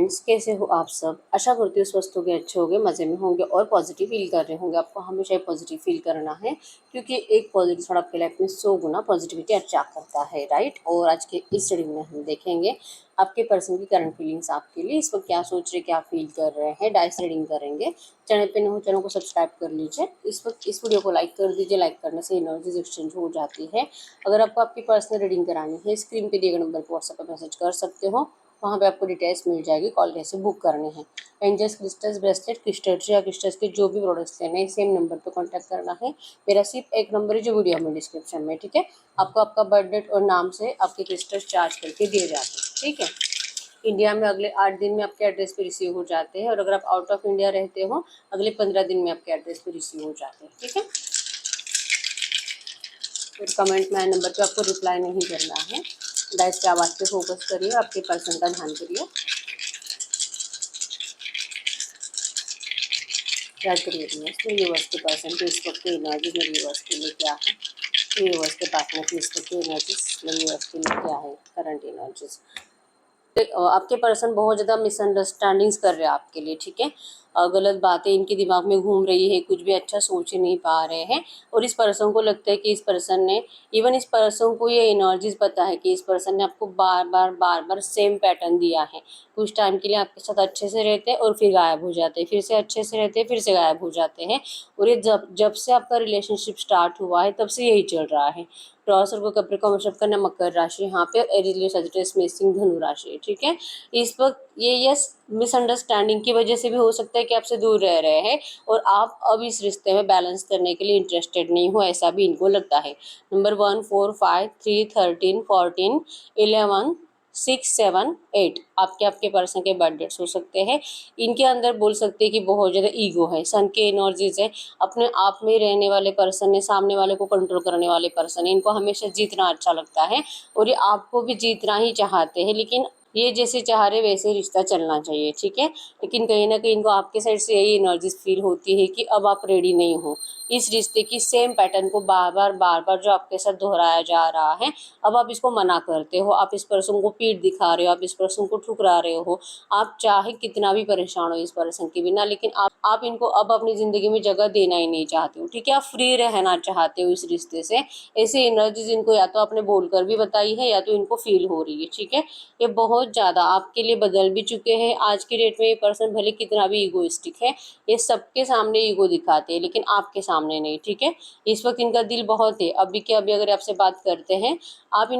Friends, कैसे हो आप सब। आशा करती हूँ स्वस्थ होंगे, अच्छे होंगे, मज़े में होंगे और पॉजिटिव फील कर रहे होंगे। आपको हमेशा ही पॉजिटिव फील करना है, क्योंकि एक पॉजिटिव थॉट आपके लाइफ में 100 गुना पॉजिटिविटी अट्रैक्ट करता है, राइट। और आज के इस स्टडी में हम देखेंगे आपके पर्सन की करंट फीलिंग्स आपके लिए, इस वक्त क्या सोच रहे, क्या फील कर रहे हैं। डाइस रीडिंग करेंगे। चैनल पे न हो, चैनल को सब्सक्राइब कर लीजिए। इस वक्त इस वीडियो को लाइक कर दीजिए। लाइक करने से एनर्जीज एक्सचेंज हो जाती है। अगर आपको आपकी पर्सनल रीडिंग करानी है, स्क्रीन पे दिए गए नंबर पर व्हाट्सएप पर मैसेज कर सकते हो। वहाँ पे आपको डिटेल्स मिल जाएगी, कॉल कैसे बुक करने हैं। एंजल्स क्रिस्टल्स ब्रेसलेट, क्रिस्टल्स या क्रिस्टल्स के जो भी प्रोडक्ट्स लेने हैं, सेम नंबर पे कांटेक्ट करना है। मेरा सिर्फ एक नंबर है जो वीडियो में डिस्क्रिप्शन में, ठीक है। आपको आपका बर्थ डेट और नाम से आपके क्रिस्टल्स चार्ज करके दिए जाते हैं, ठीक है। इंडिया में अगले 8 दिन में आपके एड्रेस पे रिसीव हो जाते हैं, और अगर आप आउट ऑफ इंडिया रहते हो अगले 15 दिन में आपके एड्रेस पे रिसीव हो जाते हैं, ठीक है। फिर कमेंट में नंबर पे आपको रिप्लाई नहीं करना है। डाइस की आवाज़ पे फोकस करिए, आपके पर्सन का ध्यान करिए। क्या करिए यूनिवर्स के पर्सन के इस वक्त एनर्जी मेरे यूनिवर्स के लिए क्या है, यूनिवर्स के पार्टनर की इस वक्त एनर्जीज मेरे यूनिवर्स के लिए क्या है, करंट एनर्जीज। आपके पर्सन बहुत ज़्यादा मिसअंडरस्टैंडिंग्स कर रहे हैं आपके लिए, ठीक है। गलत बातें इनके दिमाग में घूम रही है, कुछ भी अच्छा सोच ही नहीं पा रहे हैं। और इस पर्सन को लगता है कि इस पर्सन ने, इवन इस पर्सन को ये एनर्जीज पता है कि इस पर्सन ने आपको बार बार सेम पैटर्न दिया है। कुछ टाइम के लिए आपके साथ अच्छे से रहते हैं और फिर गायब हो जाते हैं, फिर से अच्छे से रहते हैं, फिर से गायब हो जाते हैं। और ये जब से आपका रिलेशनशिप स्टार्ट हुआ है तब से यही चल रहा है। टॉरस और कैप्रिकॉर्न वृषभ कन्या मकर राशि यहाँ पे, एरीज सजिटेरियस मेषिंग धनु राशि है, ठीक है। इस वक्त ये मिसअंडरस्टैंडिंग की वजह से भी हो सकता है कि आपसे दूर रह रहे हैं और आप अब इस रिश्ते में बैलेंस करने के लिए इंटरेस्टेड नहीं हो, ऐसा भी इनको लगता है। नंबर 1, 4, 5, 3, 13, 14, 11, 6, 7, 8 आपके आपके पर्सन के बर्थ डेट्स हो सकते हैं। इनके अंदर बोल सकते हैं कि बहुत ज़्यादा ईगो है, सन के एनर्जीज है, अपने आप में रहने वाले पर्सन है, सामने वाले को कंट्रोल करने वाले पर्सन है। इनको हमेशा जीतना अच्छा लगता है और ये आपको भी जीतना ही चाहते हैं, लेकिन ये जैसे चाह रहे वैसे रिश्ता चलना चाहिए, ठीक है। लेकिन कहीं ना कहीं इनको आपके साइड से यही एनर्जीज फील होती है कि अब आप रेडी नहीं हो इस रिश्ते की सेम पैटर्न को बार बार जो आपके साथ दोहराया जा रहा है, अब आप इसको मना करते हो, आप इस पर्सन को पीठ दिखा रहे हो, आप इस पर्सन को ठुकरा रहे हो। आप चाहे कितना भी परेशान हो इस पर्सन के बिना, लेकिन आप इनको अब अपनी ज़िंदगी में जगह देना ही नहीं चाहते हो, ठीक है। आप फ्री रहना चाहते हो इस रिश्ते से। ऐसी एनर्जीज इनको या तो आपने बोलकर भी बताई है या तो इनको फील हो रही है, ठीक है। ये बहुत ज़्यादा आपके लिए बदल भी चुके हैं। आज की डेट में ये पर्सन भले कितना भी ईगोइस्टिक है, ये सबके सामने ईगो दिखाते हैं लेकिन आपके सामने नहीं, ठीक है। इस वक्त इनका दिल बहुत है, अभी के अभी अगर आपसे बात करते हैं आप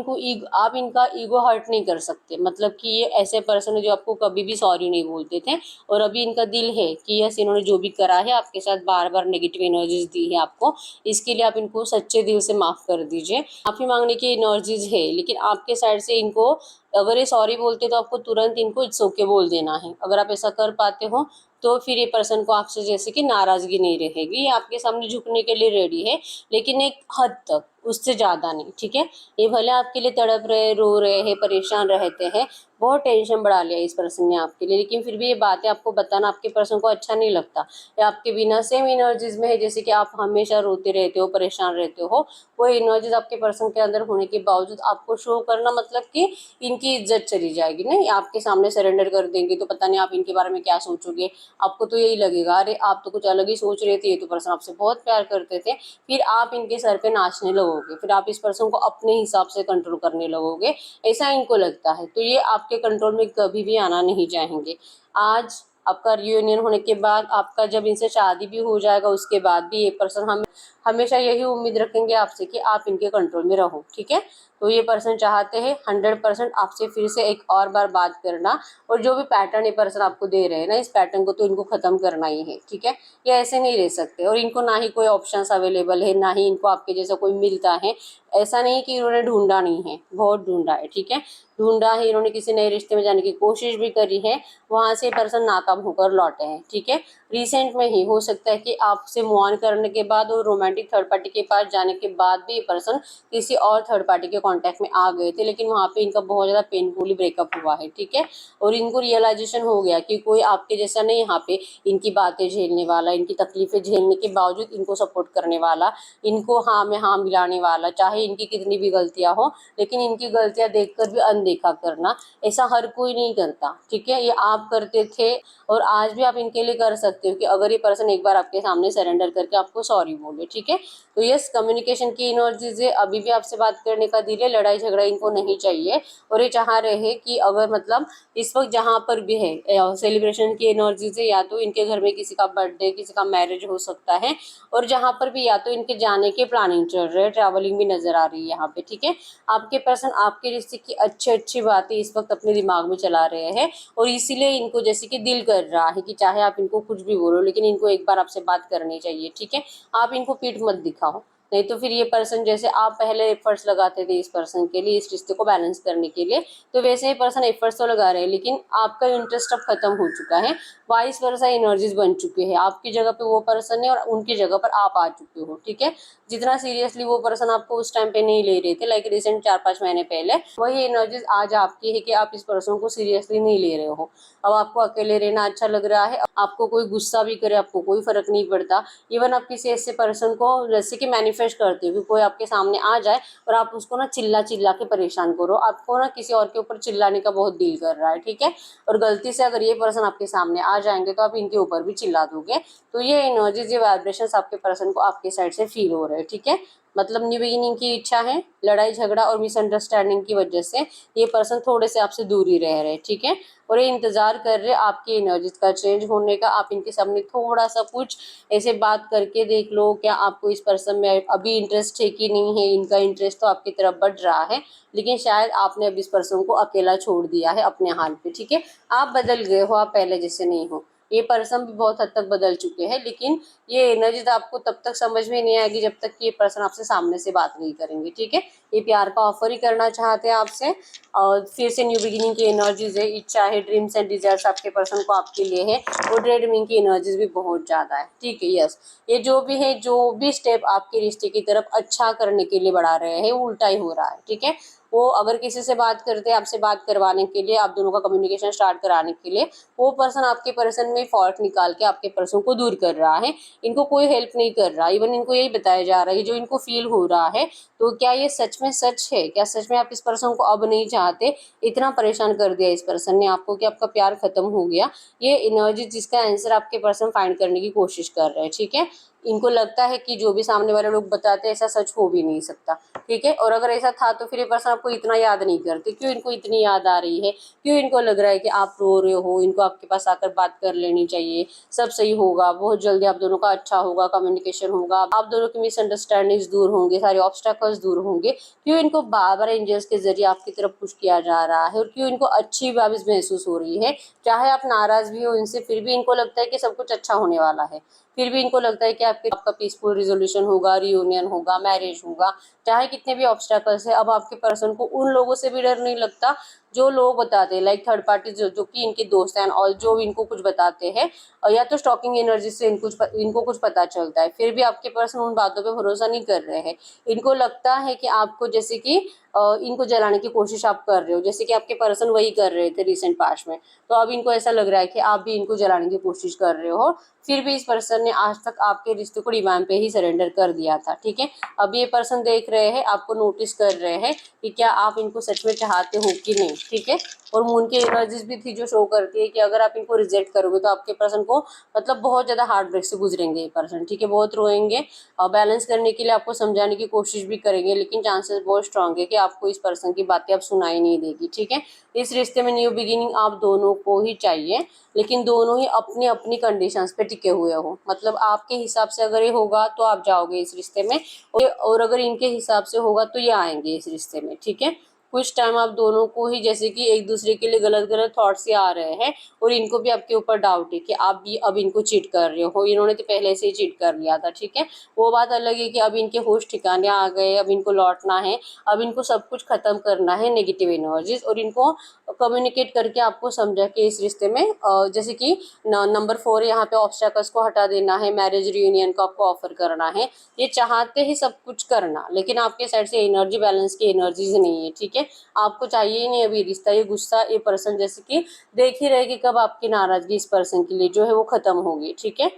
इनका ईगो हर्ट नहीं कर सकते। मतलब कि ये ऐसे पर्सन है जो आपको कभी भी सॉरी नहीं बोलते थे, और अभी इनका दिल है कि यस, इन्होंने जो भी करा है आपके साथ, बार नेगेटिव एनर्जीज दी है आपको, इसके लिए आप इनको सच्चे दिल से माफ़ कर दीजिए। माफ़ी मांगने की एनर्जीज है, लेकिन आपके साइड से इनको, अगर ये सॉरी बोलते तो आपको तुरंत इनको इट्स ओके बोल देना है। अगर आप ऐसा कर पाते हो तो फिर ये पर्सन को आपसे जैसे कि नाराज़गी नहीं रहेगी, ये आपके सामने झुकने के लिए रेडी है, लेकिन एक हद तक, उससे ज़्यादा नहीं, ठीक है। ये भले आपके लिए तड़प रहे, रो रहे हैं, परेशान रहते हैं, बहुत टेंशन बढ़ा लिया इस पर्सन ने आपके लिए, लेकिन फिर भी ये बातें आपको बताना आपके पर्सन को अच्छा नहीं लगता। या आपके बिना सेम एनर्जीज में है, जैसे कि आप हमेशा रोते रहते हो, परेशान रहते हो, वो एनर्जीज आपके पर्सन के अंदर होने के बावजूद आपको शो करना, मतलब कि इनकी इज्जत चली जाएगी। नहीं, आपके सामने सरेंडर कर देंगे तो पता नहीं आप इनके बारे में क्या सोचोगे। आपको तो यही लगेगा, अरे आप तो कुछ अलग ही सोच रहे थे, ये तो पर्सन आपसे बहुत प्यार करते थे। फिर आप इनके सर पे नाचने लगोगे, फिर आप इस पर्सन को अपने हिसाब से कंट्रोल करने लगोगे, ऐसा इनको लगता है। तो ये आपके कंट्रोल में कभी भी आना नहीं चाहेंगे। आज आपका रियूनियन होने के बाद, आपका जब इनसे शादी भी हो जाएगा उसके बाद भी ये पर्सन हम हमेशा यही उम्मीद रखेंगे आपसे कि आप इनके कंट्रोल में रहो, ठीक है। तो ये पर्सन चाहते हैं 100% आपसे फिर से एक और बार बात करना, और जो भी पैटर्न ये पर्सन आपको दे रहे हैं ना, इस पैटर्न को तो इनको ख़त्म करना ही है, ठीक है। ये ऐसे नहीं रह सकते, और इनको ना ही कोई ऑप्शंस अवेलेबल है, ना ही इनको आपके जैसा कोई मिलता है। ऐसा नहीं कि इन्होंने ढूंढा नहीं है, बहुत ढूंढा है, ठीक है। ढूंढा है, इन्होंने किसी नए रिश्ते में जाने की कोशिश भी करी है, वहाँ से पर्सन नाकाम होकर लौटे हैं, ठीक है। रिसेंट में ही हो सकता है कि आपसे मूव ऑन करने के बाद और रोमांटिक थर्ड पार्टी के पास जाने के बाद भी ये पर्सन किसी और थर्ड पार्टी के कांटेक्ट में आ गए थे, लेकिन वहाँ पे इनका बहुत ज़्यादा पेनफुली ब्रेकअप हुआ है, ठीक है। और इनको रियलाइजेशन हो गया कि कोई आपके जैसा नहीं यहाँ पे इनकी बातें झेलने वाला, इनकी तकलीफें झेलने के बावजूद इनको सपोर्ट करने वाला, इनको हाँ में हाँ मिलाने वाला, चाहे इनकी कितनी भी गलतियाँ हो, लेकिन इनकी गलतियाँ देखकर भी अनदेखा करना, ऐसा हर कोई नहीं करता, ठीक है। ये आप करते थे और आज भी आप इनके लिए कर सकते हो कि अगर ये पर्सन एक बार आपके सामने सरेंडर करके आपको सॉरी बोले, ठीक है। तो यस, कम्युनिकेशन की एनर्जीज है, अभी भी आपसे बात करने का दिल है, लड़ाई झगड़ा इनको नहीं चाहिए। और ये चाह रहे हैं कि अगर मतलब इस वक्त जहाँ पर भी है सेलिब्रेशन की एनर्जीज है, या तो इनके घर में किसी का बर्थडे, किसी का मैरिज हो सकता है, और जहाँ पर भी या तो इनके जाने की प्लानिंग चल रही है, ट्रैवलिंग भी नजर आ रही है यहाँ पे, ठीक है। आपके पर्सन आपके रिश्ते की अच्छी अच्छी बातें इस वक्त अपने दिमाग में चला रहे हैं, और इसीलिए इनको जैसे कि दिल कर रहा है कि चाहे आप इनको कुछ भी बोलो, लेकिन इनको एक बार आपसे बात करनी चाहिए, ठीक है। आप इनको पीठ मत दिखाओ, नहीं तो फिर ये पर्सन जैसे आप पहले एफर्ट्स लगाते थे इस पर्सन के लिए, इस रिश्ते को बैलेंस करने के लिए, तो वैसे ही पर्सन एफर्ट्स तो लगा रहे हैं, लेकिन आपका इंटरेस्ट अब खत्म हो चुका है। वाइस वर्सा एनर्जीज बन चुके हैं, आपकी जगह पे वो पर्सन है और उनकी जगह पर आप आ चुके हो, ठीक है। जितना सीरियसली वो पर्सन आपको उस टाइम पे नहीं ले रहे थे, लाइक रिसेंट 4-5 महीने पहले, वही एनर्जीज आज आपकी है कि आप इस पर्सन को सीरियसली नहीं ले रहे हो। अब आपको अकेले रहना अच्छा लग रहा है, आपको कोई गुस्सा भी करे आपको कोई फर्क नहीं पड़ता। इवन आप किसी ऐसे पर्सन को जैसे कि मैनिफेस्ट करते हो कि कोई आपके सामने आ जाए और आप उसको ना चिल्ला चिल्ला के परेशान करो, आपको ना किसी और के ऊपर चिल्लाने का बहुत दिल कर रहा है, ठीक है। और गलती से अगर ये पर्सन आपके सामने आ जाएंगे तो आप इनके ऊपर भी चिल्ला दोगे। तो ये एनर्जीज, ये वाइब्रेशंस आपके पर्सन को आपके साइड से फील हो रहे हैं, ठीक है। मतलब न्यू बिगिनिंग की इच्छा है, लड़ाई झगड़ा और मिसअंडरस्टैंडिंग की वजह से ये पर्सन थोड़े से आपसे दूर ही रह रहे हैं, ठीक है। और ये इंतजार कर रहे आपकी एनर्जीज का चेंज होने का। आप इनके सामने थोड़ा सा कुछ ऐसे बात करके देख लो, क्या आपको इस पर्सन में अभी इंटरेस्ट है कि नहीं है। इनका इंटरेस्ट तो आपकी तरफ बढ़ रहा है, लेकिन शायद आपने अब इस पर्सन को अकेला छोड़ दिया है अपने हाल पे, ठीक है। आप बदल गए हो, आप पहले जैसे नहीं हो। ये पर्सन भी बहुत हद तक बदल चुके हैं, लेकिन ये एनर्जी आपको तब तक समझ में नहीं आएगी जब तक कि ये पर्सन आपसे सामने से बात नहीं करेंगे, ठीक है। ये प्यार का ऑफर ही करना चाहते हैं आपसे, और फिर से न्यू बिगिनिंग की एनर्जीज है, इच्छा है, ड्रीम्स एंड डिजायर्स आपके पर्सन को आपके लिए है, और ड्रीमिंग की एनर्जीज भी बहुत ज़्यादा है, ठीक है। यस, ये जो भी है, जो भी स्टेप आपके रिश्ते की तरफ अच्छा करने के लिए बढ़ा रहे हैं, उल्टा ही हो रहा है, ठीक है। वो अगर किसी से बात करते हैं, आपसे बात करवाने के लिए, आप दोनों का कम्युनिकेशन स्टार्ट कराने के लिए, वो पर्सन आपके पर्सन में फॉल्ट निकाल के आपके पर्सन को दूर कर रहा है। इनको कोई हेल्प नहीं कर रहा, इवन इनको यही बताया जा रहा है जो इनको फील हो रहा है। तो क्या ये सच में सच है? क्या सच में आप इस पर्सन को अब नहीं चाहते? इतना परेशान कर दिया इस पर्सन ने आपको कि आपका प्यार खत्म हो गया। ये एनर्जी जिसका आंसर आपके पर्सन फाइंड करने की कोशिश कर रहे हैं, ठीक है। इनको लगता है कि जो भी सामने वाले लोग बताते हैं ऐसा सच हो भी नहीं सकता, ठीक है। और अगर ऐसा था तो फिर ये पर्सन आपको इतना याद नहीं करते, क्यों इनको इतनी याद आ रही है? क्यों इनको लग रहा है कि आप रो रहे हो? इनको आपके पास आकर बात कर लेनी चाहिए, सब सही होगा, बहुत जल्दी आप दोनों का अच्छा होगा, कम्युनिकेशन होगा, आप दोनों की मिसअंडरस्टैंडिंग्स दूर होंगे, सारे ऑब्स्टेकल्स दूर होंगे। क्यों इनको बार बार एंजल्स के जरिए आपकी तरफ पुश किया जा रहा है, और क्यों इनको अच्छी वाइब्स महसूस हो रही है? चाहे आप नाराज भी हो इनसे, फिर भी इनको लगता है कि सब कुछ अच्छा होने वाला है। फिर भी इनको लगता है कि आपका पीसफुल रिजोल्यूशन होगा, रियूनियन होगा, मैरिज होगा, चाहे कितने भी ऑब्स्टेकल्स है। अब आपके पर्सन को उन लोगों से भी डर नहीं लगता जो लोग बताते हैं, लाइक थर्ड पार्टी, जो कि इनके दोस्त हैं और जो इनको कुछ बताते हैं, और या तो स्टॉकिंग एनर्जी से इनको कुछ पता चलता है, फिर भी आपके पर्सन उन बातों पे भरोसा नहीं कर रहे हैं। इनको लगता है कि आपको जैसे कि इनको जलाने की कोशिश आप कर रहे हो, जैसे कि आपके पर्सन वही कर रहे थे रिसेंट पास्ट में। तो अब इनको ऐसा लग रहा है कि आप भी इनको जलाने की कोशिश कर रहे हो। फिर भी इस पर्सन ने आज तक आपके रिश्ते को डिमांड पे ही सरेंडर कर दिया था, ठीक है। अब ये पर्सन देख रहे हैं, आपको नोटिस कर रहे हैं कि क्या आप इनको सच में चाहते हो कि नहीं, ठीक है। और मून की एनर्जीज भी थी जो शो करती है कि अगर आप इनको रिजेक्ट करोगे तो आपके पर्सन को मतलब बहुत ज़्यादा हार्ट ब्रेक से गुजरेंगे ये पर्सन, ठीक है। बहुत रोएंगे, और बैलेंस करने के लिए आपको समझाने की कोशिश भी करेंगे, लेकिन चांसेस बहुत स्ट्रांग है कि आपको इस पर्सन की बातें अब सुनाई नहीं देगी, ठीक है। इस रिश्ते में न्यू बिगिनिंग आप दोनों को ही चाहिए, लेकिन दोनों ही अपनी अपनी कंडीशंस पे टिके हुए हो। मतलब आपके हिसाब से अगर ये होगा तो आप जाओगे इस रिश्ते में, और अगर इनके हिसाब से होगा तो ये आएंगे इस रिश्ते में, ठीक है। कुछ टाइम आप दोनों को ही जैसे कि एक दूसरे के लिए गलत गलत थॉट्स ही आ रहे हैं और इनको भी आपके ऊपर डाउट है कि आप भी अब इनको चीट कर रहे हो, इन्होंने तो पहले से ही चीट कर लिया था, ठीक है। वो बात अलग है कि अब इनके होश ठिकाने आ गए, अब इनको लौटना है, अब इनको सब कुछ खत्म करना है नेगेटिव एनर्जीज, और इनको कम्युनिकेट करके आपको समझा कि इस रिश्ते में जैसे कि नंबर 4 यहाँ पे ऑब्स्टैकल्स को हटा देना है, मैरिज रियूनियन को आपको ऑफर करना है। ये चाहते ही सब कुछ करना, लेकिन आपके साइड से एनर्जी बैलेंस की एनर्जीज नहीं है, ठीक है। आपको चाहिए ही नहीं अभी रिश्ता, ये गुस्सा, ये पर्सन जैसे कि देख ही रहे कि कब आपकी नाराजगी इस पर्सन के लिए जो है वो खत्म होगी, ठीक है।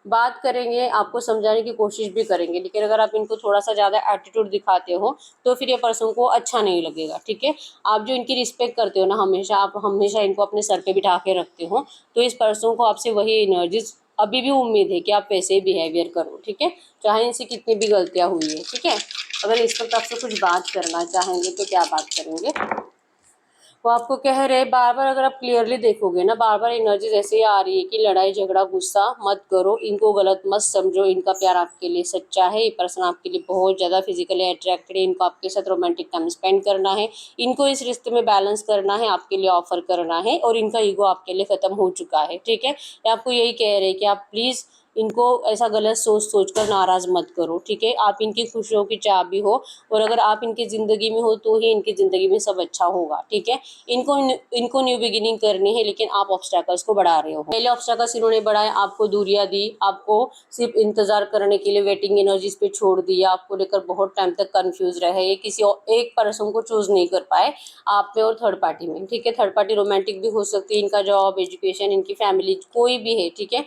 बात करेंगे, आपको समझाने की कोशिश भी करेंगे, लेकिन अगर आप इनको थोड़ा सा ज़्यादा एटीट्यूड दिखाते हो तो फिर ये पर्सन को अच्छा नहीं लगेगा, ठीक है। आप जो इनकी रिस्पेक्ट करते हो ना, हमेशा आप हमेशा इनको अपने सर पे बिठा के रखते हो, तो इस पर्सन को आपसे वही एनर्जीज अभी भी उम्मीद है कि आप वैसे ही बिहेवियर करो, ठीक है, चाहे इनसे कितनी भी गलतियाँ हुई है, ठीक है। अगर इस वक्त आपसे कुछ बात करना चाहेंगे तो क्या बात करेंगे? वो आपको कह रहे बार बार, अगर आप क्लियरली देखोगे ना, बार बार एनर्जी ऐसे ही आ रही है कि लड़ाई झगड़ा गुस्सा मत करो, इनको गलत मत समझो, इनका प्यार आपके लिए सच्चा है, ये पर्सन आपके लिए बहुत ज़्यादा फिजिकली अट्रैक्टेड है, इनको आपके साथ रोमांटिक टाइम स्पेंड करना है, इनको इस रिश्ते में बैलेंस करना है, आपके लिए ऑफर करना है, और इनका ईगो आपके लिए ख़त्म हो चुका है, ठीक है। ये आपको यही कह रहे हैं कि आप प्लीज़ इनको ऐसा गलत सोच कर नाराज़ मत करो, ठीक है। आप इनकी खुशियों की चाबी हो, और अगर आप इनकी ज़िंदगी में हो तो ही इनकी ज़िंदगी में सब अच्छा होगा, ठीक है। इनको इनको न्यू बिगिनिंग करनी है, लेकिन आप ऑब्स्टैकल्स को बढ़ा रहे हो। पहले ऑब्स्टैकल्स इन्होंने बढ़ाए, आपको दूरियां दी, आपको सिर्फ इंतजार करने के लिए वेटिंग एनर्जीज पे छोड़ दिया, आपको लेकर बहुत टाइम तक कंफ्यूज रहे, ये किसी एक पर्सन को चूज नहीं कर पाए, आप में और थर्ड पार्टी में, ठीक है। थर्ड पार्टी रोमांटिक भी हो सकती है, इनका जॉब, एजुकेशन, इनकी फैमिली, कोई भी है, ठीक है।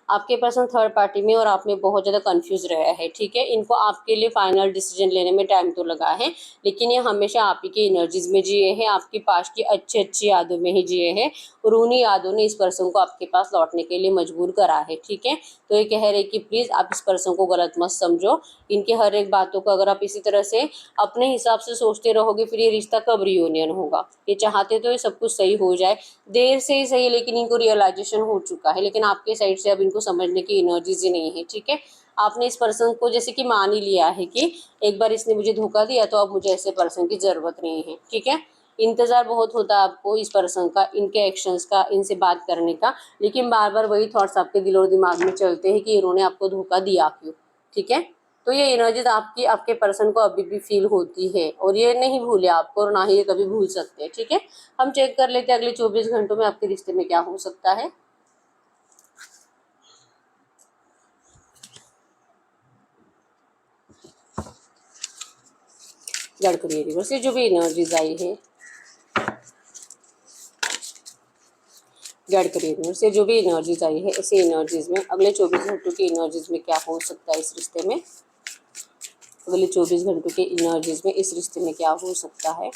आपके पर्सन थर्ड पार्टी में और आप में बहुत ज़्यादा कंफ्यूज रहा है, ठीक है। इनको आपके लिए फाइनल डिसीजन लेने में टाइम तो लगा है, लेकिन ये हमेशा आप ही की एनर्जीज में जिए हैं, आपकी पास की अच्छी अच्छी यादों में ही जिए हैं, और उन्हीं यादों ने इस पर्सन को आपके पास लौटने के लिए मजबूर करा है, ठीक है। तो ये कह रहे कि प्लीज़ आप इस पर्सन को गलत मत समझो, इनके हर एक बातों को अगर आप इसी तरह से अपने हिसाब से सोचते रहोगे, फिर ये रिश्ता कब रियूनियन होगा। ये चाहते तो ये सब कुछ सही हो जाए, देर से ही सही, लेकिन इनको रियलाइजेशन हो चुका है, लेकिन आपके साइड से अब इनको समझने की एनर्जीज ही नहीं है, ठीक है। आपने इस पर्सन को जैसे कि मान ही लिया है कि एक बार इसने मुझे धोखा दिया तो अब मुझे ऐसे पर्सन की ज़रूरत नहीं है, ठीक है। इंतज़ार बहुत होता है आपको इस पर्सन का, इनके एक्शंस का, इनसे बात करने का, लेकिन बार बार वही थॉट्स आपके दिल और दिमाग में चलते हैं कि इन्होंने आपको धोखा दिया क्यों, ठीक है। तो ये एनर्जीज आपकी आपके पर्सन को अभी भी फील होती है, और ये नहीं भूले आपको, और ना ही ये कभी भूल सकते हैं, ठीक है। हम चेक कर लेते हैं अगले 24 घंटों में आपके रिश्ते में क्या हो सकता है। गाइड करिए रिवर से जो भी एनर्जीज आई है, गाइड करिए रिवर से जो भी एनर्जीज आई है, ऐसी एनर्जीज में अगले 24 घंटों की एनर्जीज में क्या हो सकता है इस रिश्ते में, अगले 24 घंटों के एनर्जीज में इस रिश्ते में क्या हो सकता है।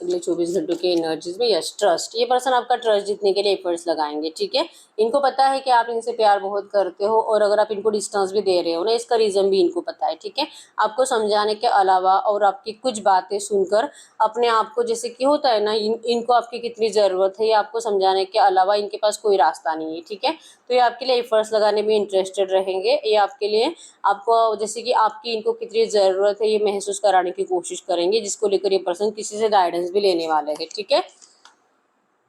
अगले 24 घंटों के एनर्जीज में यस ट्रस्ट, ये पर्सन आपका ट्रस्ट जीतने के लिए एफर्ट्स लगाएंगे, ठीक है। इनको पता है कि आप इनसे प्यार बहुत करते हो, और अगर आप इनको डिस्टेंस भी दे रहे हो ना, इसका रीज़न भी इनको पता है, ठीक है। आपको समझाने के अलावा और आपकी कुछ बातें सुनकर अपने आप को, जैसे कि होता है ना, इनको आपकी कितनी ज़रूरत है, ये आपको समझाने के अलावा इनके पास कोई रास्ता नहीं है, ठीक है। तो ये आपके लिए एफर्ट्स लगाने में इंटरेस्टेड रहेंगे, ये आपके लिए, आपको जैसे कि आपकी इनको कितनी ज़रूरत है ये महसूस कराने की कोशिश करेंगे, जिसको लेकर ये पर्सन किसी से गाइडेंस भी लेने वाले हैं, ठीक है।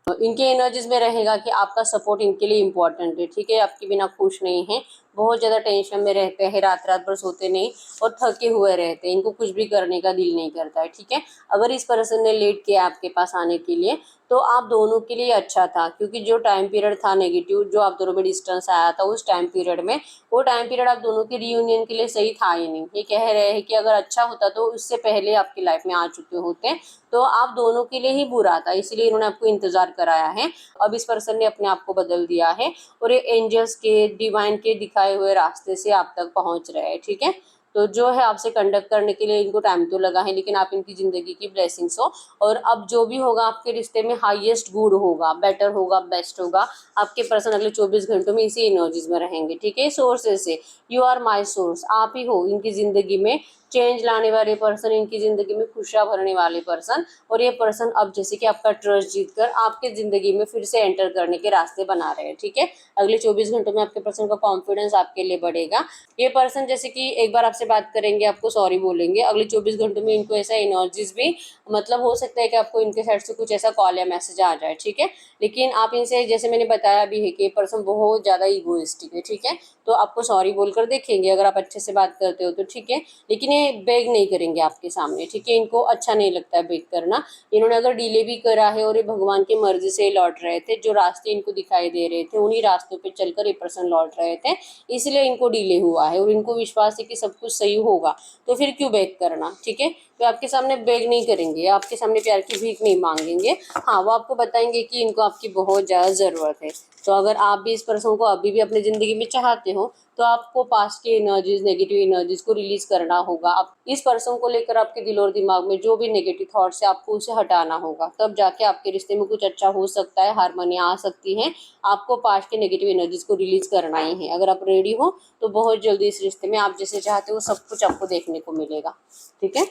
इनके एनर्जीज में रहेगा कि आपका सपोर्ट इनके लिए इम्पोर्टेंट है, ठीक है। आपके बिना खुश नहीं है, बहुत ज़्यादा टेंशन में रहते हैं, रात रात भर सोते नहीं और थके हुए रहते हैं, इनको कुछ भी करने का दिल नहीं करता है, ठीक है। अगर इस पर्सन ने लेट किया आपके पास आने के लिए तो आप दोनों के लिए अच्छा था, क्योंकि जो टाइम पीरियड था नेगेटिव, जो आप दोनों में डिस्टेंस आया था उस टाइम पीरियड में, वो टाइम पीरियड आप दोनों की रीयूनियन के लिए सही था ही नहीं। ये कह रहे हैं कि अगर अच्छा होता तो उससे पहले आपकी लाइफ में आ चुके होते, तो आप दोनों के लिए ही बुरा था, इसलिए इन्होंने आपको इंतजार कराया है। अब इस पर्सन ने अपने आप को बदल दिया है, और ये एंजल्स के, डिवाइन के दिखाए हुए रास्ते से आप तक पहुंच रहे हैं, ठीक है। तो जो है आपसे कंडक्ट करने के लिए इनको टाइम तो लगा है, लेकिन आप इनकी ज़िंदगी की ब्लेसिंग्स हो, और अब जो भी होगा आपके रिश्ते में हाईएस्ट गुड होगा, बेटर होगा, बेस्ट होगा। आपके पर्सन अगले 24 घंटों में इसी एनर्जीज में रहेंगे, ठीक है। सोर्सेज से, यू आर माई सोर्स, आप ही हो इनकी ज़िंदगी में चेंज लाने वाले पर्सन, इनकी ज़िंदगी में खुशियाँ भरने वाले पर्सन, और ये पर्सन अब जैसे कि आपका ट्रस्ट जीतकर आपके ज़िंदगी में फिर से एंटर करने के रास्ते बना रहे हैं, ठीक है। अगले 24 घंटों में आपके पर्सन का कॉन्फिडेंस आपके लिए बढ़ेगा। ये पर्सन जैसे कि एक बार आपसे बात करेंगे, आपको सॉरी बोलेंगे, अगले 24 घंटों में इनको ऐसा एनर्जीज भी, मतलब हो सकता है कि आपको इनके साइड से कुछ ऐसा कॉल या मैसेज आ जाए, ठीक है। लेकिन आप इनसे, जैसे मैंने बताया भी है कि ये पर्सन बहुत ज़्यादा ईगोइस्टिक है, ठीक है। तो आपको सॉरी बोलकर देखेंगे, अगर आप अच्छे से बात करते हो तो ठीक है, लेकिन ये बेग नहीं करेंगे आपके सामने, ठीक है। इनको अच्छा नहीं लगता है बेग करना। इन्होंने अगर डिले भी करा है और ये भगवान की मर्जी से लौट रहे थे, जो रास्ते इनको दिखाई दे रहे थे उन्हीं रास्तों पे चलकर ये पर्सन लौट रहे थे, इसलिए इनको डिले हुआ है, और इनको विश्वास है कि सब कुछ सही होगा, तो फिर क्यों बेग करना, ठीक है। तो आपके सामने बेग नहीं करेंगे, आपके सामने प्यार की भीख नहीं मांगेंगे। हाँ, वो आपको बताएंगे कि इनको आपकी बहुत ज़्यादा ज़रूरत है। तो अगर आप भी इस पर्सन को अभी भी अपनी ज़िंदगी में चाहते हो, तो आपको पास्ट की एनर्जीज, नेगेटिव एनर्जीज को रिलीज करना होगा। आप इस पर्सन को लेकर आपके दिल और दिमाग में जो भी नेगेटिव थॉट्स है, आपको उसे हटाना होगा, तब जाके आपके रिश्ते में कुछ अच्छा हो सकता है, हारमोनी आ सकती है। आपको पास्ट के नेगेटिव एनर्जीज को रिलीज करना ही है। अगर आप रेडी हो तो बहुत जल्दी इस रिश्ते में आप जैसे चाहते हो सब कुछ आपको देखने को मिलेगा, ठीक है।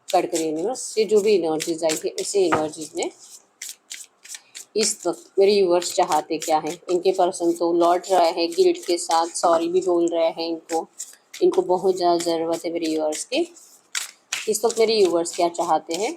कट करिए यूनिवर्स, ये जो भी एनर्जीज आई थी इसी एनर्जीज में इस वक्त मेरे व्यूअर्स चाहते क्या है। इनके पर्सन तो लौट रहे हैं गिल्ट के साथ, सॉरी भी बोल रहे हैं, इनको बहुत ज़्यादा ज़रूरत है मेरे व्यूअर्स की। इस वक्त मेरे व्यूअर्स क्या चाहते हैं,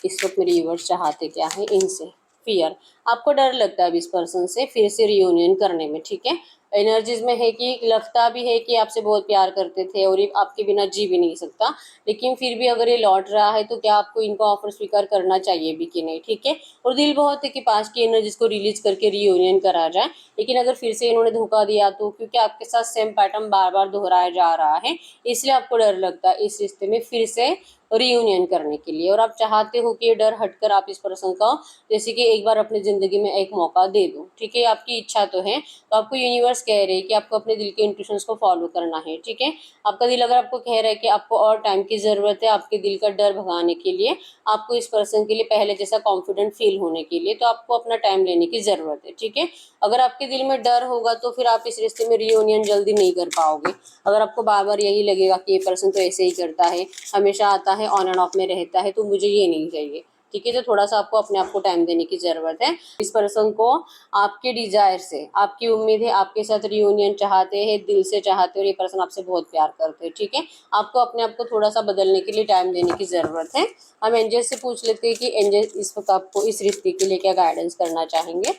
इस वक्त मेरे व्यूअर्स चाहते क्या है इनसे। फियर, आपको डर लगता है इस पर्सन से फिर से रियूनियन करने में, ठीक है। एनर्जीज में है कि लगता भी है कि आपसे बहुत प्यार करते थे और ये आपके बिना जी भी नहीं सकता, लेकिन फिर भी अगर ये लौट रहा है तो क्या आपको इनका ऑफर स्वीकार करना चाहिए भी कि नहीं, ठीक है। और दिल बहुत है कि पास की एनर्जीज को रिलीज करके रियूनियन करा जाए, लेकिन अगर फिर से इन्होंने धोखा दिया तो, क्योंकि आपके साथ सेम पैटर्न बार बार दोहराया जा रहा है, इसलिए आपको डर लगता है इस रिश्ते में फिर से रियूनियन करने के लिए। और आप चाहते हो कि ये डर हटकर आप इस पर्सन का जैसे कि एक बार अपनी ज़िंदगी में एक मौका दे दो, ठीक है। आपकी इच्छा तो है, तो आपको यूनिवर्स कह रही है कि आपको अपने दिल के इंट्यूशंस को फॉलो करना है, ठीक है। आपका दिल अगर आपको कह रहा है कि आपको और टाइम की ज़रूरत है आपके दिल का डर भगाने के लिए, आपको इस पर्सन के लिए पहले जैसा कॉन्फिडेंट फील होने के लिए, तो आपको अपना टाइम लेने की ज़रूरत है, ठीक है। अगर आपके दिल में डर होगा तो फिर आप इस रिश्ते में रियूनियन जल्दी नहीं कर पाओगे। अगर आपको बार बार यही लगेगा कि ये पर्सन तो ऐसे ही करता है, हमेशा आता है, ऑन एंड ऑफ में रहता है, तो मुझे ये नहीं चाहिए, ठीक है। तो थोड़ा सा आपको अपने आप को टाइम देने की ज़रूरत है। इस पर्सन को आपके डिजायर से, आपकी उम्मीद है, आपके साथ रियूनियन चाहते हैं, दिल से चाहते हो, ये पर्सन आपसे बहुत प्यार करते हैं, ठीक है। आपको अपने आप को थोड़ा सा बदलने के लिए टाइम देने की ज़रूरत है। हम एंजल से पूछ लेते हैं कि एंजल इस वक्त आपको इस रिश्ते के लिए क्या गाइडेंस करना चाहेंगे।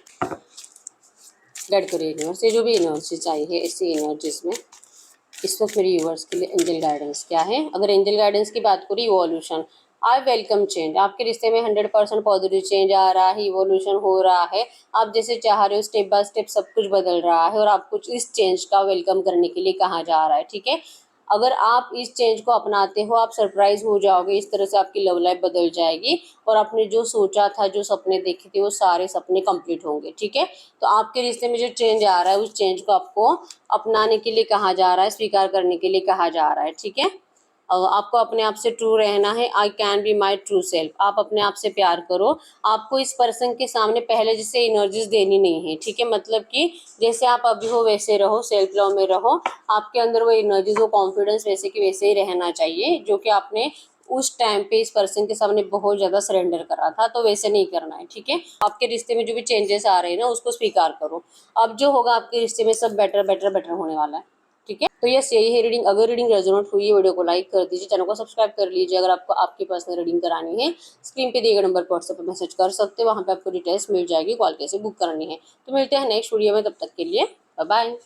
गाइड करिए यूनिवर्स, ये जो भी एनर्जी चाहिए इसी एनर्जीज में इस वक्त मेरे व्यूअर्स के लिए एंजल गाइडेंस क्या है। अगर एंजल गाइडेंस की बात करें, इवोल्यूशन, आई वेलकम चेंज, आपके रिश्ते में 100% पॉजिटिव चेंज आ रहा है, इवोल्यूशन हो रहा है। आप जैसे चाह रहे हो स्टेप बाय स्टेप सब कुछ बदल रहा है, और आपको इस चेंज का वेलकम करने के लिए कहा जा रहा है, ठीक है। अगर आप इस चेंज को अपनाते हो, आप सरप्राइज हो जाओगे, इस तरह से आपकी लव लाइफ बदल जाएगी, और आपने जो सोचा था, जो सपने देखे थे, वो सारे सपने कंप्लीट होंगे, ठीक है। तो आपके रिश्ते में जो चेंज आ रहा है, उस चेंज को आपको अपनाने के लिए कहा जा रहा है, स्वीकार करने के लिए कहा जा रहा है, ठीक है। आपको अपने आप से ट्रू रहना है। I can be my true self, आप अपने आप से प्यार करो। आपको इस पर्सन के सामने पहले जैसे एनर्जीज देनी नहीं है, ठीक है। मतलब कि जैसे आप अभी हो वैसे रहो, सेल्फ लव में रहो, आपके अंदर वो एनर्जीज, वो कॉन्फिडेंस वैसे कि वैसे ही रहना चाहिए, जो कि आपने उस टाइम पे इस पर्सन के सामने बहुत ज़्यादा सरेंडर करा था, तो वैसे नहीं करना है, ठीक है। आपके रिश्ते में जो भी चेंजेस आ रहे हैं ना, उसको स्वीकार करो। अब जो होगा आपके रिश्ते में सब बेटर बेटर बेटर होने वाला है, ठीक है। तो यस, यही है रीडिंग। अगर रीडिंग रेजोनेट हुई है, वीडियो को लाइक कर दीजिए, चैनल को सब्सक्राइब कर लीजिए। अगर आपको आपकी पर्सनल रीडिंग करानी है, स्क्रीन पे दिए गए नंबर पर व्हाट्सएप पर मैसेज कर सकते हैं, वहाँ पे आपको डिटेल्स मिल जाएगी, कॉल कैसे बुक करनी है। तो मिलते हैं नेक्स्ट वीडियो में, तब तक के लिए बाय बाय।